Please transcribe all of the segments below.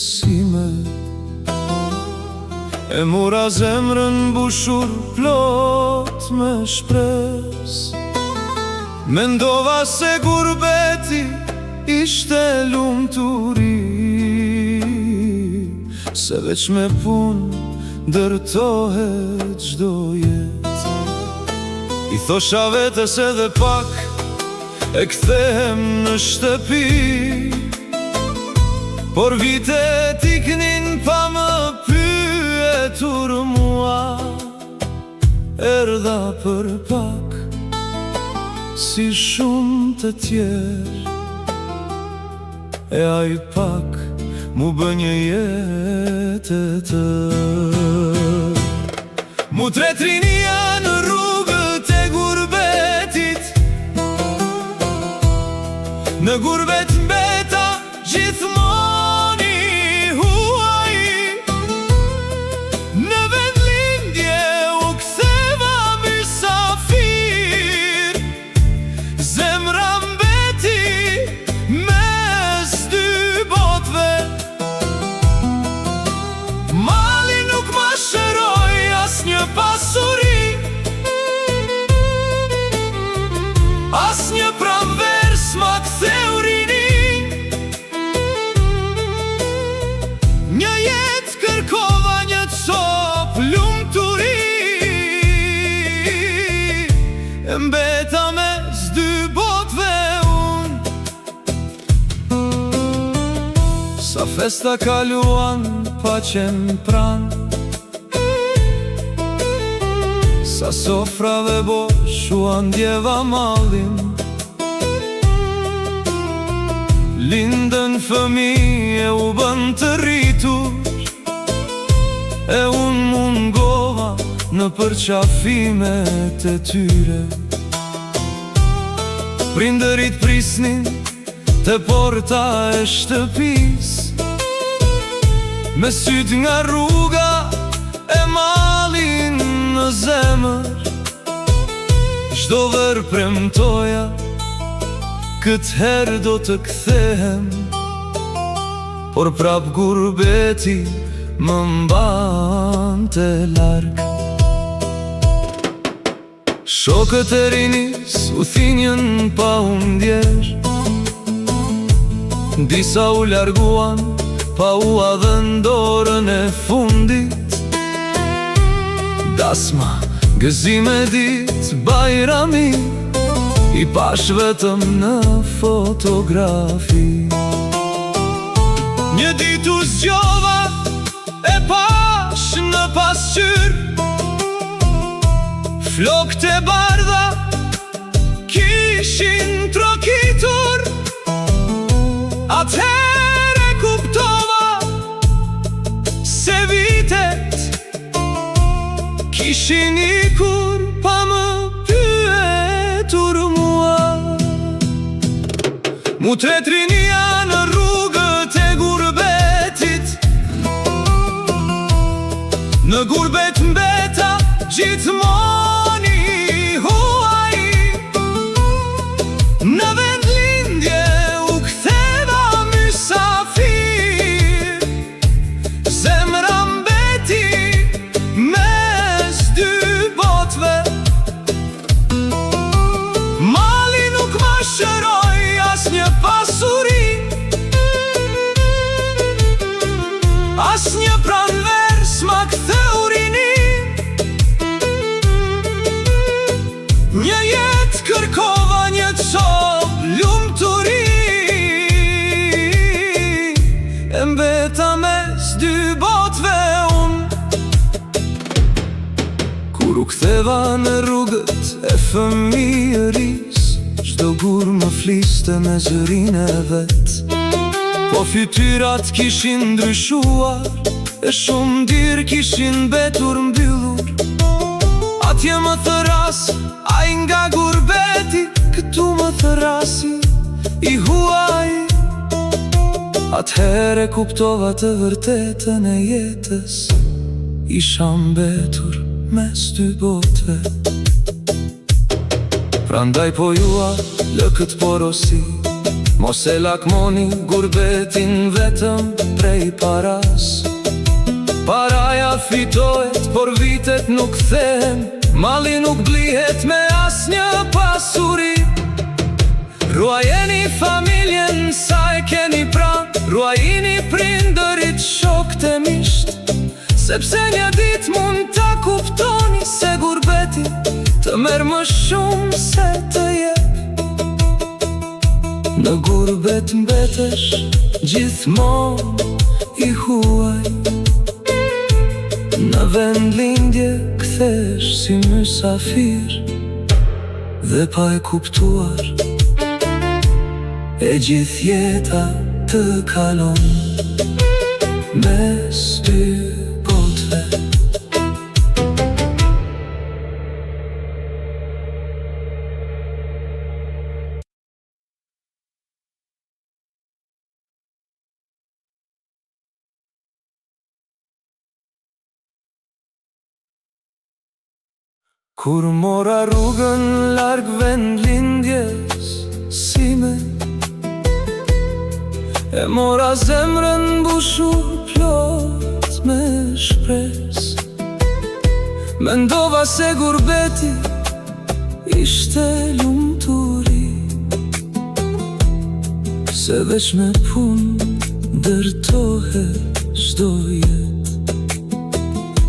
besime. E mura zemrën bushur plot me shpres. Mendova se gurbeti ishte lumturi, se veç me pun dërtohet gjdo jet. I thosha vetes edhe pak e kthehem në shtëpi, por vitet iknin pa më pyetur mua. Erdha për pak, si shumë të tjerë, e ai pak mu bë një jetë e tërë. Mu tret rinia në rrugët e gurbetit, në gurbet mbeta gjithmoni huaj. Në vendlindje u ktheva mysafir, zemra mbeti mes dy botve. Mali nuk ma shëroj as një pasuri, as një pranvers ma ktheu rini. Një jetë kërkova një cop lumturi, e mbeta mes dy botve unë. Sa festa kaluan pa qenë pran, sa sofrave bosh u andjeva mallin. Lindën fëmije u bën të rritur, e unë mungova në përqafimet e tyre. Prindërit prisnin te porta e shtëpis, me syt nga rruga e malin në zemër. Çdo ver premtoja, këtë herë do të kthehem, por prap gurbeti më mbante larg. Shokët e rinis u thinjën pa u ndjesh, disa u larguan pa u adhën dorën e fundit. Dasma, gëzime dit, bajrami, i pash vetëm në fotografi. Një dit u zgjova, e pash në pasqyr, flokët e bardha kishin trokitur. Atëhere kuptova se vitet kishin ikur pa më pyetur mua. Mu tret rinia në rrugët e gurbetit, në gurbet mbeta gjithmoni huaj. Në vendlindje u ktheva mysafir, zemra mbeti mes dy botve. Mali nuk ma shëroj as një pasuri, as një pranvers ma ktheu rini. Një jetë kërkova një cop lumturi, e mbeta mes dy botve unë. Kur u ktheva në rrugët e fëmijëris, çdo gur më fliste me zërin e vet. Po fytyrat kishin ndryshuar, e shumë dirë kishin betur mbyllur. Atje më thëras, ai nga gurbeti, këtu më thërasi i huaj. Atëhere kuptova të vërtetën e jetës, isha mbetur mes dy botve. Prandaj po jua lë këtë porosi, Mos e lakmoni gurbetin vetëm prej paras. Paraja fitohet, por vitet nuk kthehen. Malli nuk blihet me asnjë pasuri. Ruajeni familjen sa e keni pranë, ruajini prindërit, shokët e miqt, sepse një ditë mund ta kuptoni se gurbeti të merr më shumë se të jep. Në gurbet mbetesh gjithmonë i huaj, në vendlindje kthesh si mysafir, dhe pa e kuptuar e gjithë jeta të kalon mes dy botëve. Kur mora rrugën larg vendlindjes sime, e mora zemrën mbushur plot me shpres. Mendova se gurbeti ishte lumturi, se veç me pun ndërtohet çdo jet.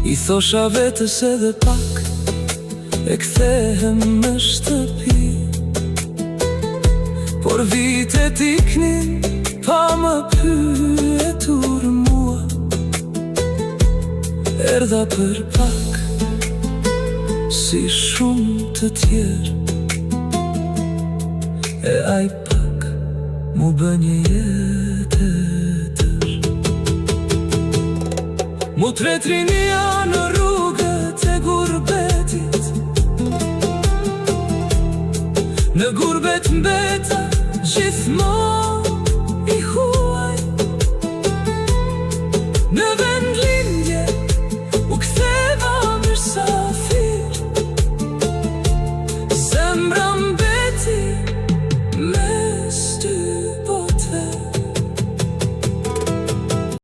I thosha vetes edhe pak e kthehem në shtëpi, por vitet iknin pa më pyetur mua. Erdha për pak si shumë të tjerë, e aj pak mu bë një jetë e tërë. Mu tret rinia në rrugët e gurbetit, në gurbet mbeta gjithmonë i huaj, në